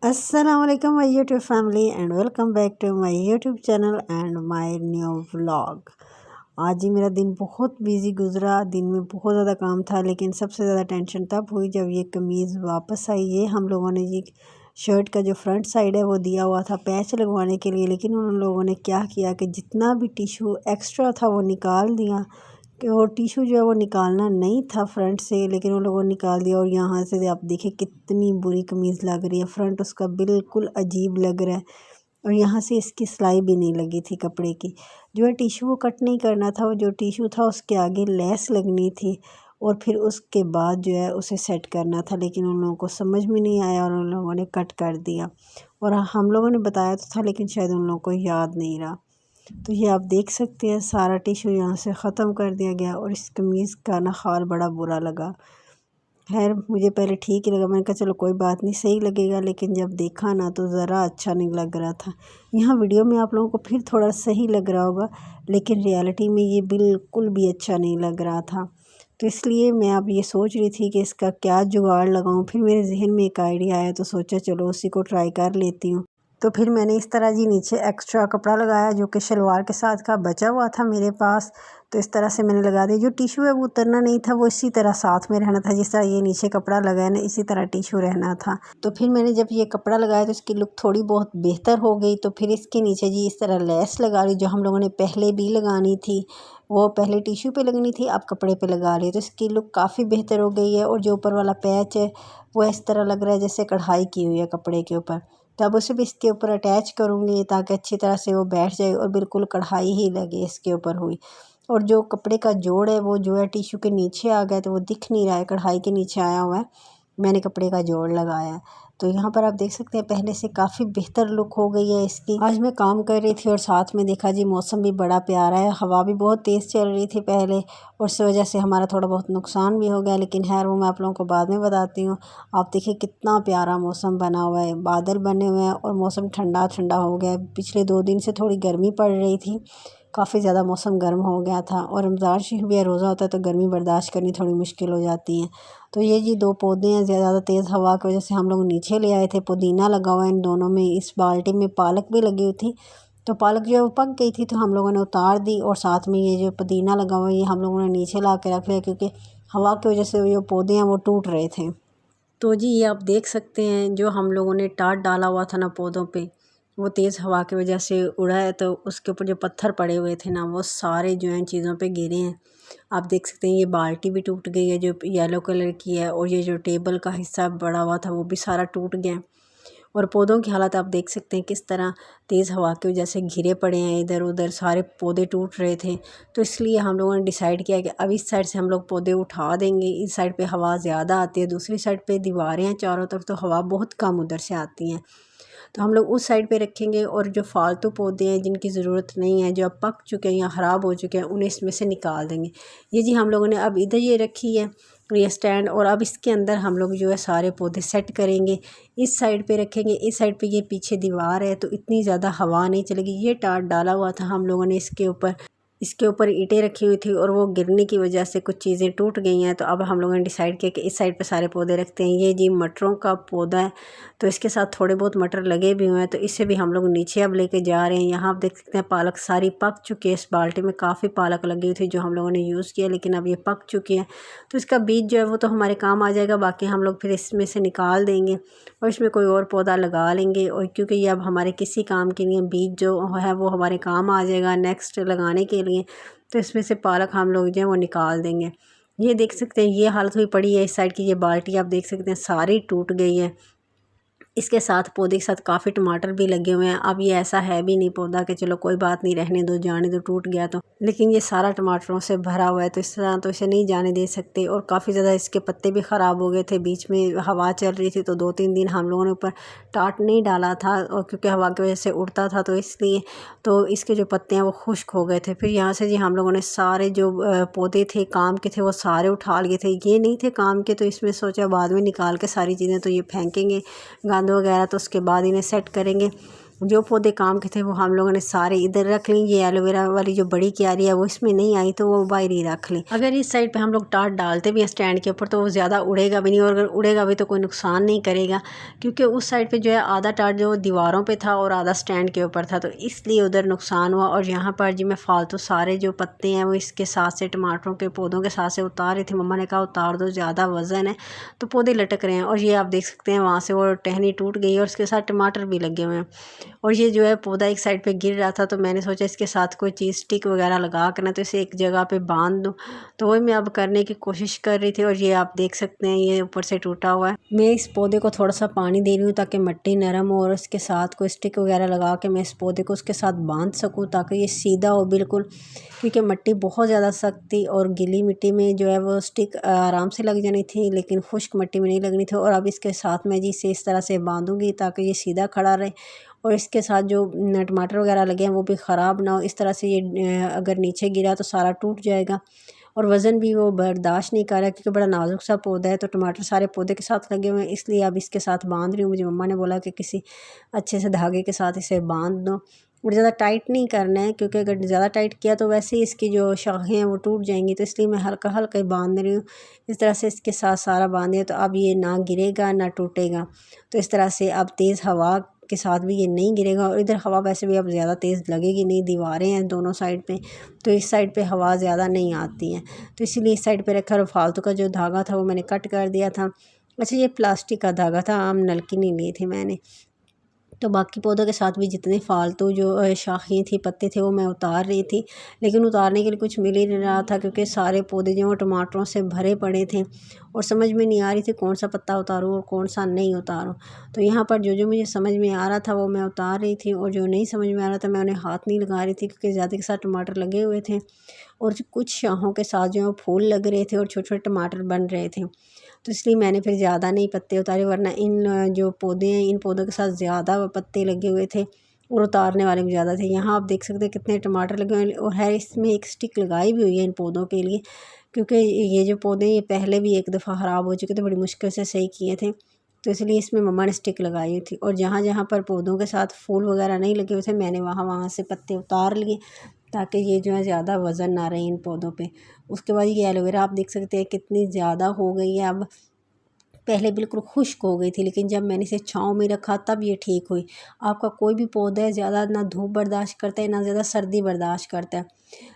Assalamualaikum my YouTube family and welcome back to my YouTube channel and my new vlog। आज ही मेरा दिन बहुत busy गुजरा। दिन में बहुत ज़्यादा काम था, लेकिन सबसे ज़्यादा टेंशन तब हुई जब ये कमीज़ वापस आई। ये हम लोगों ने जी शर्ट का जो फ्रंट साइड है वो दिया हुआ था पैच लगवाने के लिए, लेकिन उन लोगों ने क्या किया कि जितना भी टिशू एक्स्ट्रा था वो निकाल दिया कि और टिशू जो है वो निकालना नहीं था फ्रंट से, लेकिन उन लोगों ने निकाल दिया। और यहाँ से आप देखिए कितनी बुरी कमीज़ लग रही है, फ्रंट उसका बिल्कुल अजीब लग रहा है और यहाँ से इसकी सिलाई भी नहीं लगी थी कपड़े की। जो है टिशू वो कट नहीं करना था, वो जो टिशू था उसके आगे लेस लगनी थी और फिर उसके बाद जो है उसे सेट करना था, लेकिन उन लोगों को समझ में नहीं आया और उन लोगों ने कट कर दिया। और हम लोगों ने बताया तो था, लेकिन शायद उन लोगों को याद नहीं रहा। तो ये आप देख सकते हैं सारा टिशू यहाँ से ख़त्म कर दिया गया और इस कमीज़ का ना हाल बड़ा बुरा लगा। खैर मुझे पहले ठीक ही लगा, मैंने कहा चलो कोई बात नहीं सही लगेगा, लेकिन जब देखा ना तो ज़रा अच्छा नहीं लग रहा था। यहाँ वीडियो में आप लोगों को फिर थोड़ा सही लग रहा होगा, लेकिन रियलिटी में ये बिल्कुल भी अच्छा नहीं लग रहा था। तो इसलिए मैं अब ये सोच रही थी कि इसका क्या जुगाड़ लगाऊँ। फिर मेरे जहन में एक आइडिया आया तो सोचा चलो उसी को ट्राई कर लेती हूँ। तो फिर मैंने इस तरह जी नीचे एक्स्ट्रा कपड़ा लगाया जो कि शलवार के साथ का बचा हुआ था मेरे पास। तो इस तरह से मैंने लगा दिया। जो टिशू है वो उतरना नहीं था, वो इसी तरह साथ में रहना था, जिस तरह ये नीचे कपड़ा लगाया ना इसी तरह टिशू रहना था। तो फिर मैंने जब ये कपड़ा लगाया तो इसकी लुक थोड़ी बहुत बेहतर हो गई। तो फिर इसके नीचे जी इस तरह लेस लगा ली, जो हम लोगों ने पहले भी लगानी थी, वो पहले टिशू पे लगनी थी, अब कपड़े पे लगा ली। तो इसकी लुक काफ़ी बेहतर हो गई है। और जो ऊपर वाला पैच है वो इस तरह लग रहा है जैसे कढ़ाई की हुई है कपड़े के ऊपर। तो अब उसे भी इसके ऊपर अटैच करूँगी ताकि अच्छी तरह से वो बैठ जाए और बिल्कुल कढ़ाई ही लगे इसके ऊपर हुई। और जो कपड़े का जोड़ है वो जो है टिशू के नीचे आ गया, तो वो दिख नहीं रहा है, कढ़ाई के नीचे आया हुआ है। मैंने कपड़े का जोड़ लगाया है। तो यहाँ पर आप देख सकते हैं पहले से काफ़ी बेहतर लुक हो गई है इसकी। आज मैं काम कर रही थी और साथ में देखा जी मौसम भी बड़ा प्यारा है, हवा भी बहुत तेज़ चल रही थी पहले, और इस वजह से हमारा थोड़ा बहुत नुकसान भी हो गया, लेकिन खैर वो मैं आप लोगों को बाद में बताती हूँ। आप देखिए कितना प्यारा मौसम बना हुआ है, बादल बने हुए हैं और मौसम ठंडा ठंडा हो गया है। पिछले 2 दिन से थोड़ी गर्मी पड़ रही थी, काफ़ी ज़्यादा मौसम गर्म हो गया था, और रमज़ान शरीफ भी रोज़ा होता है तो गर्मी बर्दाश्त करनी थोड़ी मुश्किल हो जाती है। तो ये जी 2 पौधे हैं, ज़्यादा तेज़ हवा की वजह से हम लोग नीचे ले आए थे। पुदीना लगा हुआ है इन दोनों में, इस बाल्टी में पालक भी लगी हुई थी। तो पालक जो है वो पक गई थी तो हम लोगों ने उतार दी, और साथ में ये जो पुदीना लगा हुआ है ये हम लोगों ने नीचे ला के रख लिया, क्योंकि हवा की वजह से जो पौधे हैं वो टूट रहे थे। तो जी ये आप देख सकते हैं जो हम लोगों ने टाट डाला हुआ था ना पौधों पे, वो तेज़ हवा की वजह से उड़ा है, तो उसके ऊपर जो पत्थर पड़े हुए थे ना वो सारे जो हैं चीज़ों पे गिरे हैं। आप देख सकते हैं ये बाल्टी भी टूट गई है जो येलो कलर की है, और ये जो टेबल का हिस्सा बड़ा हुआ था वो भी सारा टूट गया। और पौधों की हालत आप देख सकते हैं किस तरह तेज़ हवा की वजह से घिरे पड़े हैं, इधर उधर सारे पौधे टूट रहे थे। तो इसलिए हम लोगों ने डिसाइड किया कि अब इस साइड से हम लोग पौधे उठा देंगे। इस साइड पे हवा ज़्यादा आती है, दूसरी साइड पे दीवारें हैं चारों तरफ, तो हवा बहुत कम उधर से आती हैं। तो हम लोग उस साइड पे रखेंगे, और जो फालतू पौधे हैं जिनकी ज़रूरत नहीं है, जो अब पक चुके हैं या ख़राब हो चुके हैं, उन्हें इसमें से निकाल देंगे। ये जी हम लोगों ने अब इधर ये रखी है ये स्टैंड, और अब इसके अंदर हम लोग जो है सारे पौधे सेट करेंगे। इस साइड पे रखेंगे, इस साइड पे ये पीछे दीवार है तो इतनी ज़्यादा हवा नहीं चलेगी। ये टाट डाला हुआ था हम लोगों ने इसके ऊपर ईंटें रखी हुई थी, और वो गिरने की वजह से कुछ चीज़ें टूट गई हैं। तो अब हम लोगों ने डिसाइड किया कि इस साइड पे सारे पौधे रखते हैं। ये जी मटरों का पौधा है, तो इसके साथ थोड़े बहुत मटर लगे भी हुए हैं, तो इसे भी हम लोग नीचे अब लेके जा रहे हैं। यहाँ आप देख सकते हैं पालक सारी पक चुकी है। इस बाल्टी में काफ़ी पालक लगी हुई थी जो हम लोगों ने यूज़ किया, लेकिन अब ये पक चुकी है। तो इसका बीज जो है वो तो हमारे काम आ जाएगा, बाकी हम लोग फिर इसमें से निकाल देंगे और इसमें कोई और पौधा लगा लेंगे। और क्योंकि ये अब हमारे किसी काम के लिए बीज जो है वो हमारे काम आ जाएगा नेक्स्ट लगाने के लिए, तो इसमें से पालक हम लोग जो है वो निकाल देंगे। ये देख सकते हैं ये हालत हुई पड़ी है। इस साइड की ये बाल्टी आप देख सकते हैं सारी टूट गई है। इसके साथ पौधे के साथ काफ़ी टमाटर भी लगे हुए हैं। अब ये ऐसा है भी नहीं पौधा कि चलो कोई बात नहीं रहने दो, जाने दो, टूट गया तो, लेकिन ये सारा टमाटरों से भरा हुआ है, तो इस तरह तो इसे नहीं जाने दे सकते। और काफ़ी ज़्यादा इसके पत्ते भी ख़राब हो गए थे, बीच में हवा चल रही थी तो 2-3 दिन हम लोगों ने ऊपर टाट नहीं डाला था, और क्योंकि हवा की वजह से उड़ता था तो इसलिए तो इसके जो पत्ते हैं वो खुश्क हो गए थे। फिर यहाँ से जी हम लोगों ने सारे जो पौधे थे काम के थे वो सारे उठा लिए थे। ये नहीं थे काम के, तो इसमें सोचा बाद में निकाल के सारी चीज़ें तो ये फेंकेंगे गंद वगैरह, तो उसके बाद इन्हें सेट करेंगे। जो पौधे काम के थे वो हम लोगों ने सारे इधर रख ली। ये एलोवेरा वाली जो बड़ी क्यारी है वो इसमें नहीं आई तो वो बाहर ही रख ली। अगर इस साइड पे हम लोग टाट डालते भी हैं स्टैंड के ऊपर तो वो ज़्यादा उड़ेगा भी नहीं, और अगर उड़ेगा भी तो कोई नुकसान नहीं करेगा, क्योंकि उस साइड पे जो है आधा टाट जो दीवारों पे था और आधा स्टैंड के ऊपर था, तो इसलिए उधर नुकसान हुआ। और यहाँ पर जी मैं फालतू सारे जो पत्ते हैं वो इसके साथ से टमाटरों के पौधों के साथ से उतार रही थी। मम्मा ने कहा उतार दो, ज़्यादा वज़न है, तो पौधे लटक रहे हैं। और ये आप देख सकते हैं वहाँ से वो टहनी टूट गई और उसके साथ टमाटर भी लगे हुए हैं। और ये जो है पौधा एक साइड पे गिर रहा था, तो मैंने सोचा इसके साथ कोई चीज़ स्टिक वगैरह लगा कर ना तो इसे एक जगह पे बांध दूँ, तो वही मैं अब करने की कोशिश कर रही थी। और ये आप देख सकते हैं ये ऊपर से टूटा हुआ है। मैं इस पौधे को थोड़ा सा पानी दे रही हूँ ताकि मिट्टी नरम हो, और उसके साथ कोई स्टिक वगैरह लगा के मैं इस पौधे को उसके साथ बांध सकूँ ताकि ये सीधा हो बिल्कुल, क्योंकि मिट्टी बहुत ज़्यादा सख्त थी और गीली मिट्टी में जो है वो स्टिक आराम से लग जानी थी, लेकिन खुश्क मिट्टी में नहीं लगनी थी। और अब इसके साथ मैं जी इसे इस तरह से बांधूँगी ताकि ये सीधा खड़ा रहे, और इसके साथ जो टमाटर वगैरह लगे हैं वो भी ख़राब ना हो। इस तरह से ये अगर नीचे गिरा तो सारा टूट जाएगा, और वज़न भी वो बर्दाश्त नहीं कर रहा, क्योंकि बड़ा नाजुक सा पौधा है। तो टमाटर सारे पौधे के साथ लगे हुए हैं, इसलिए अब इसके साथ बांध रही हूँ। मुझे मम्मा ने बोला कि किसी अच्छे से धागे के साथ इसे बांध दो, और ज़्यादा टाइट नहीं करना है, क्योंकि अगर ज़्यादा टाइट किया तो वैसे ही इसकी जो शाखें हैं वो टूट जाएंगी। तो इसलिए मैं हल्का हल्का ही बांध रही हूँ। इस तरह से इसके साथ सारा बांध दिया तो अब ये ना गिरेगा ना टूटेगा। तो इस तरह से अब तेज़ हवा के साथ भी ये नहीं गिरेगा, और इधर हवा वैसे भी अब ज़्यादा तेज़ लगेगी नहीं, दीवारें हैं दोनों साइड पे, तो इस साइड पे हवा ज़्यादा नहीं आती है, तो इसीलिए इस साइड पे रखा। और फालतू का जो धागा था वो मैंने कट कर दिया था। अच्छा, ये प्लास्टिक का धागा था, आम नलकी नहीं ली थी मैंने। तो बाकी पौधों के साथ भी जितने फालतू जो शाखें थी पत्ते थे वो मैं उतार रही थी, लेकिन उतारने के लिए कुछ मिल ही नहीं रहा था, क्योंकि सारे पौधे जो टमाटरों से भरे पड़े थे और समझ में नहीं आ रही थी कौन सा पत्ता उतारूँ और कौन सा नहीं उतारूँ। तो यहाँ पर जो जो मुझे समझ में आ रहा था वो मैं उतार रही थी, और जो नहीं समझ में आ रहा था मैं उन्हें हाथ नहीं लगा रही थी, क्योंकि ज़्यादा के साथ टमाटर लगे हुए थे और कुछ शाहों के साथ जो है फूल लग रहे थे और छोटे छोटे टमाटर बन रहे थे। तो इसलिए मैंने फिर ज़्यादा नहीं पत्ते उतारे, वरना इन जो पौधे हैं इन पौधों के साथ ज़्यादा पत्ते लगे हुए थे और उतारने वाले भी ज़्यादा थे। यहाँ आप देख सकते हैं कितने टमाटर लगे हुए हैं, और है इसमें एक स्टिक लगाई भी हुई है इन पौधों के लिए, क्योंकि ये जो पौधे ये पहले भी एक दफ़ा ख़राब हो चुके थे, बड़ी मुश्किल से सही किए थे, तो इसलिए इसमें मम्मा ने स्टिक लगाई हुई थी। और जहाँ जहाँ पर पौधों के साथ फूल वगैरह नहीं लगे हुए थे मैंने वहाँ वहाँ से पत्ते उतार लिए, ताकि ये जो है ज़्यादा वज़न ना रहे इन पौधों पे। उसके बाद ये एलोवेरा आप देख सकते हैं कितनी ज़्यादा हो गई है अब। पहले बिल्कुल खुश्क हो गई थी, लेकिन जब मैंने इसे छाँव में रखा तब ये ठीक हुई। आपका कोई भी पौधा है ज़्यादा ना धूप बर्दाश्त करता है ना ज़्यादा सर्दी बर्दाश्त करता है।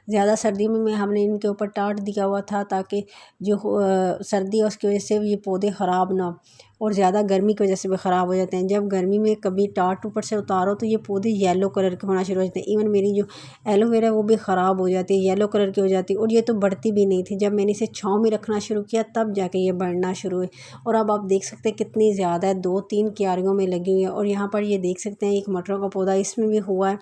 ज़्यादा सर्दी में हमने इनके ऊपर टाट दिया हुआ था ताकि जो सर्दी है उसकी वजह से ये पौधे ख़राब ना हो, और ज़्यादा गर्मी की वजह से भी ख़राब हो जाते हैं। जब गर्मी में कभी टाट ऊपर से उतारो तो ये पौधे येलो कलर के होना शुरू हो जाते हैं। इवन मेरी जो एलोवेरा वो भी ख़राब हो जाती है, येलो कलर की हो जाती है, और ये तो बढ़ती भी नहीं थी। जब मैंने इसे छाँव में रखना शुरू किया तब जाके ये बढ़ना शुरू हुई। और अब आप देख सकते हैं कितनी ज़्यादा है, 2-3 क्यारियों में लगी हुई है। और यहाँ पर ये देख सकते हैं एक मटरों का पौधा इसमें भी हुआ है,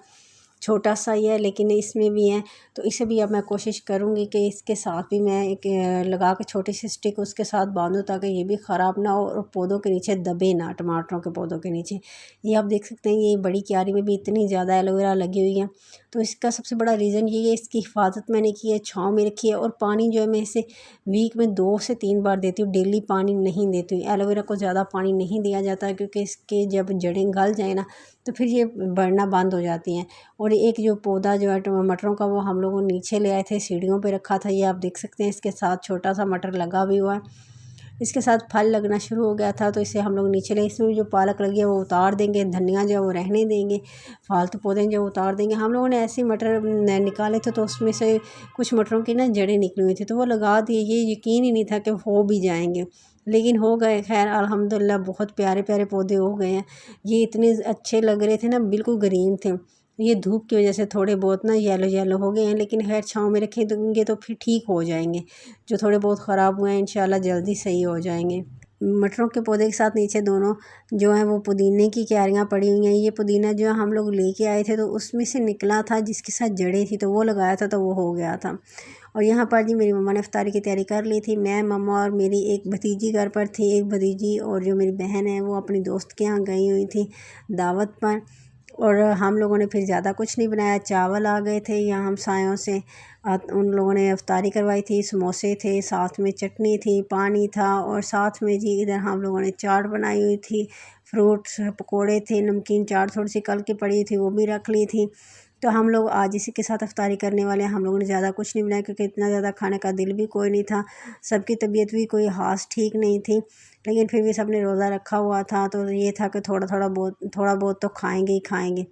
छोटा सा ही है लेकिन इसमें भी है। तो इसे भी अब मैं कोशिश करूँगी कि इसके साथ भी मैं एक लगा के छोटी सी स्टिक उसके साथ बांधूँ, ताकि ये भी ख़राब ना हो और पौधों के नीचे दबे ना, टमाटरों के पौधों के नीचे। ये आप देख सकते हैं ये बड़ी क्यारी में भी इतनी ज़्यादा एलोवेरा लगी हुई है। तो इसका सबसे बड़ा रीज़न ये है, इसकी हिफाजत मैंने की है, छाँव में रखी है, और पानी जो है मैं इसे वीक में 2 से 3 बार देती हूँ, डेली पानी नहीं देती हूँ। एलोवेरा को ज़्यादा पानी नहीं दिया जाता, क्योंकि इसके जब जड़ें गल जाए ना तो फिर ये बढ़ना बंद हो जाती हैं। और एक जो पौधा जो है मटरों का वो हम लोगों नीचे ले आए थे, सीढ़ियों पे रखा था। ये आप देख सकते हैं इसके साथ छोटा सा मटर लगा भी हुआ है, इसके साथ फल लगना शुरू हो गया था, तो इसे हम लोग नीचे ले। इसमें जो पालक लगी है वो उतार देंगे, धनिया जो है वो रहने देंगे, फालतू पौधे जो उतार देंगे। हम लोगों ने ऐसे मटर निकाले थे तो उसमें से कुछ मटरों की ना जड़ें निकली हुई थी, तो वो लगा दिए। ये यकीन ही नहीं था कि हो भी जाएंगे, लेकिन हो गए। खैर अल्हम्दुलिल्लाह बहुत प्यारे प्यारे पौधे हो गए हैं। ये इतने अच्छे लग रहे थे ना, बिल्कुल ग्रीन थे। ये धूप की वजह से थोड़े बहुत ना येलो येलो हो गए हैं, लेकिन खैर छाँव में रखेंगे तो फिर ठीक हो जाएंगे। जो थोड़े बहुत ख़राब हुए हैं इंशाल्लाह जल्दी सही हो जाएंगे। मटरों के पौधे के साथ नीचे दोनों जो है वो पुदीने की क्यारियाँ पड़ी हुई हैं। ये पुदीना जो हम लोग लेके आए थे तो उसमें से निकला था, जिसके साथ जड़ें थी, तो वो लगाया था तो वो हो गया था। और यहाँ पर जी मेरी मम्मा ने इफ्तारी की तैयारी कर ली थी। मैं, मम्मा और मेरी एक भतीजी घर पर थी, एक भतीजी और जो मेरी बहन है वो अपनी दोस्त के यहाँ गई हुई थी दावत पर। और हम लोगों ने फिर ज़्यादा कुछ नहीं बनाया। चावल आ गए थे यहाँ हमसायों से, उन लोगों ने इफ्तारी करवाई थी, समोसे थे, साथ में चटनी थी, पानी था, और साथ में जी इधर हम लोगों ने चाट बनाई हुई थी, फ्रूट्स पकोड़े थे, नमकीन चाट थोड़ी सी कल की पड़ी थी वो भी रख ली थी। तो हम लोग आज इसी के साथ इफ्तारी करने वाले हैं। हम लोगों ने ज़्यादा कुछ नहीं बनाया क्योंकि इतना ज़्यादा खाने का दिल भी कोई नहीं था, सबकी तबीयत भी कोई ख़ास ठीक नहीं थी, लेकिन फिर भी सब ने रोज़ा रखा हुआ था तो ये था कि थोड़ा बहुत तो खाएंगे ही खाएंगे।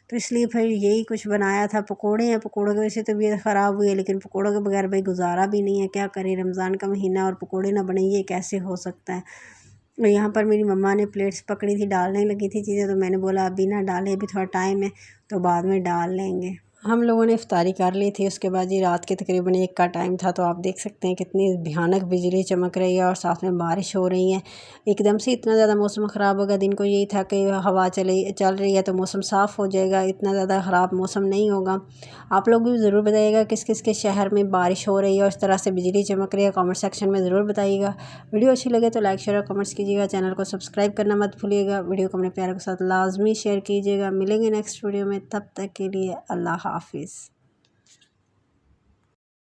तो इसलिए फिर यही कुछ बनाया था। पकोड़े हैं, पकोड़ों की वजह से तबीयत ख़राब हुई है, लेकिन पकोड़ों के बगैर भाई गुजारा भी नहीं है, क्या करें, रमज़ान का महीना और पकोड़े ना बने ये कैसे हो सकता है। और यहाँ पर मेरी मम्मा ने प्लेट्स पकड़ी थी, डालने लगी थी चीज़ें, तो मैंने बोला अभी ना डालें, अभी थोड़ा टाइम है तो बाद में डाल लेंगे। हम लोगों ने इफ्तारी कर ली थी। उसके बाद ये रात के तकरीबन 1 का टाइम था, तो आप देख सकते हैं कितनी भयानक बिजली चमक रही है और साथ में बारिश हो रही है। एकदम से इतना ज़्यादा मौसम ख़राब होगा। दिन को यही था कि हवा चल रही है तो मौसम साफ़ हो जाएगा, इतना ज़्यादा ख़राब मौसम नहीं होगा। आप लोग भी ज़रूर बताइएगा किस किस के शहर में बारिश हो रही है और इस तरह से बिजली चमक रही है, कॉमेंट सेक्शन में ज़रूर बताइएगा। वीडियो अच्छी लगे तो लाइक शेयर और कमेंट्स कीजिएगा, चैनल को सब्सक्राइब करना मत भूलिएगा, वीडियो को अपने प्यारों के साथ लाजमी शेयर कीजिएगा। मिलेंगे नेक्स्ट वीडियो में, तब तक के लिए अल्लाह हाफिज़।